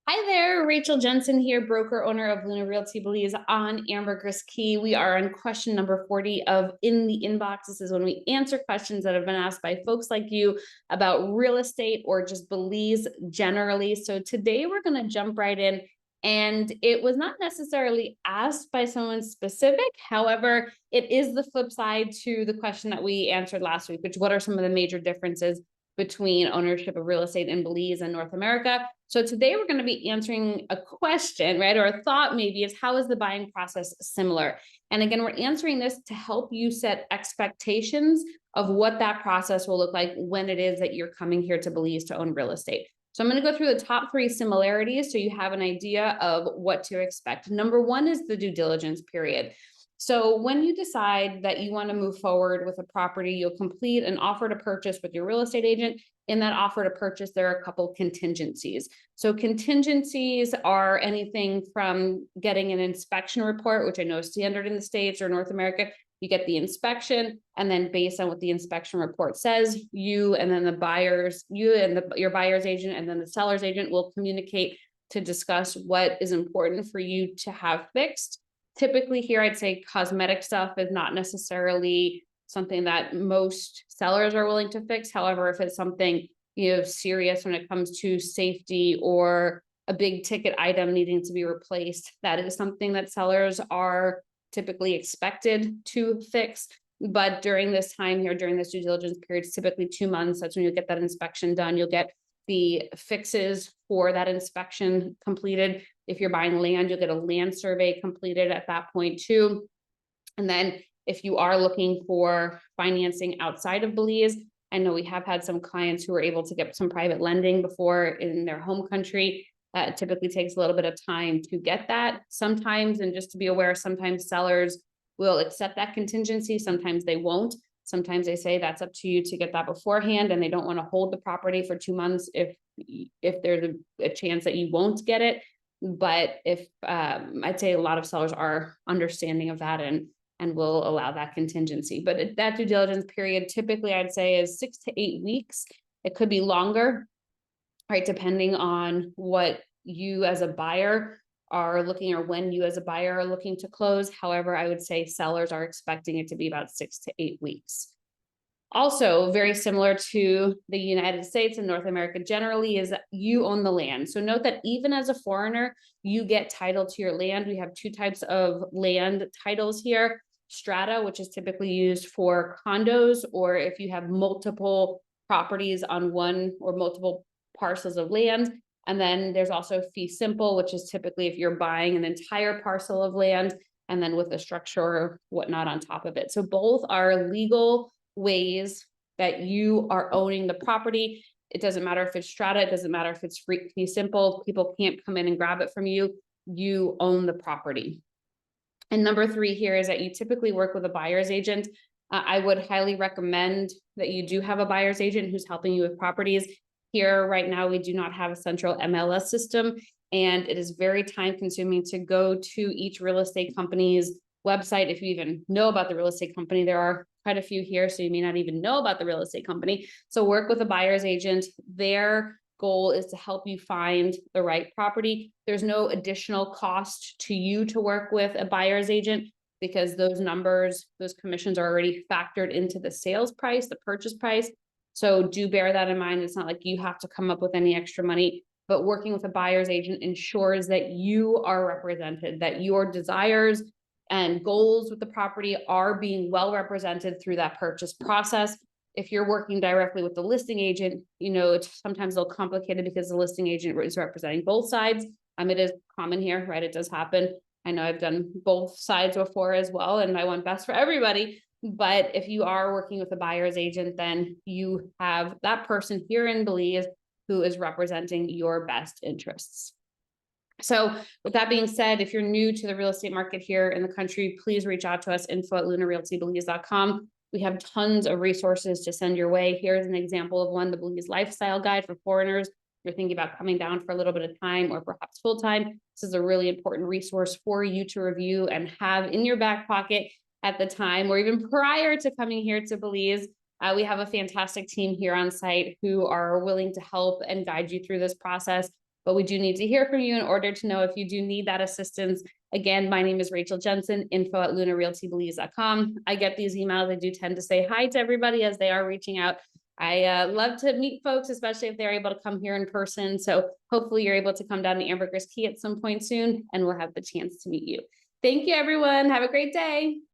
Hi there, Rachel Jensen here, broker owner of Luna Realty Belize on Ambergris Key. We are on question number 40 of In the Inbox. This is when we answer questions that have been asked by folks like you about real estate or just Belize generally. So today we're going to jump right in. And it was not necessarily asked by someone specific. However, it is the flip side to the question that we answered last week, which what are some of the major differences between ownership of real estate in Belize and North America. So today we're going to be answering a question, right? Or a thought maybe is how is the buying process similar? And again, we're answering this to help you set expectations of what that process will look like when it is that you're coming here to Belize to own real estate. So I'm going to go through the top 3 similarities so you have an idea of what to expect. Number 1 is the due diligence period. So when you decide that you want to move forward with a property, you'll complete an offer to purchase with your real estate agent. In that offer to purchase, there are a couple contingencies. So contingencies are anything from getting an inspection report, which I know is standard in the States or North America. You get the inspection, and then based on what the inspection report says, you and then the buyers, your buyer's agent and then the seller's agent will communicate to discuss what is important for you to have fixed. Typically here, I'd say cosmetic stuff is not necessarily something that most sellers are willing to fix. However, if it's something, serious when it comes to safety or a big ticket item needing to be replaced, that is something that sellers are typically expected to fix. But during this time here, during this due diligence period, it's typically 2 months. That's when you get that inspection done. You'll get the fixes for that inspection completed. If you're buying land, you'll get a land survey completed at that point too. And then if you are looking for financing outside of Belize, I know we have had some clients who are able to get some private lending before in their home country. It typically takes a little bit of time to get that sometimes. And just to be aware, sometimes sellers will accept that contingency. Sometimes they won't. Sometimes they say that's up to you to get that beforehand, and they don't want to hold the property for 2 months if there's a chance that you won't get it. But if I'd say a lot of sellers are understanding of that and will allow that contingency. But that due diligence period typically I'd say is 6 to 8 weeks. It could be longer, right? Depending on what you as a buyer are looking or when you as a buyer are looking to close. However, I would say sellers are expecting it to be about 6 to 8 weeks. Also, very similar to the United States and North America generally is that you own the land. So note that even as a foreigner, you get title to your land. We have 2 types of land titles here. Strata, which is typically used for condos, or if you have multiple properties on one or multiple parcels of land. And then there's also fee simple, which is typically if you're buying an entire parcel of land and then with a structure or whatnot on top of it. So both are legal ways that you are owning the property. It doesn't matter if it's strata, it doesn't matter if it's fee simple. People can't come in and grab it from you. You own the property. And number 3 here is that you typically work with a buyer's agent. I would highly recommend that you do have a buyer's agent who's helping you with properties. Here right now, we do not have a central MLS system, and it is very time consuming to go to each real estate company's website. If you even know about the real estate company, there are quite a few here, so you may not even know about the real estate company. So work with a buyer's agent. Their goal is to help you find the right property. There's no additional cost to you to work with a buyer's agent because those numbers, those commissions are already factored into the sales price, the purchase price. So do bear that in mind. It's not like you have to come up with any extra money, but working with a buyer's agent ensures that you are represented, that your desires and goals with the property are being well represented through that purchase process. If you're working directly with the listing agent, it's sometimes a little complicated because the listing agent is representing both sides. It is common here, right? It does happen. I know I've done both sides before as well, and I want best for everybody. But if you are working with a buyer's agent, then you have that person here in Belize who is representing your best interests. So with that being said, if you're new to the real estate market here in the country, please reach out to us, info@lunarealtybelize.com. We have tons of resources to send your way. Here's an example of one, the Belize Lifestyle Guide for foreigners. If you're thinking about coming down for a little bit of time or perhaps full time, this is a really important resource for you to review and have in your back pocket at the time or even prior to coming here to Belize. We have a fantastic team here on site who are willing to help and guide you through this process. but we do need to hear from you in order to know if you do need that assistance. Again, my name is Rachel Jensen, info@lunarealtybelize.com. I get these emails. I do tend to say hi to everybody as they are reaching out. I love to meet folks, especially if they're able to come here in person. So hopefully you're able to come down to Ambergris Caye at some point soon, and we'll have the chance to meet you. Thank you, everyone. Have a great day.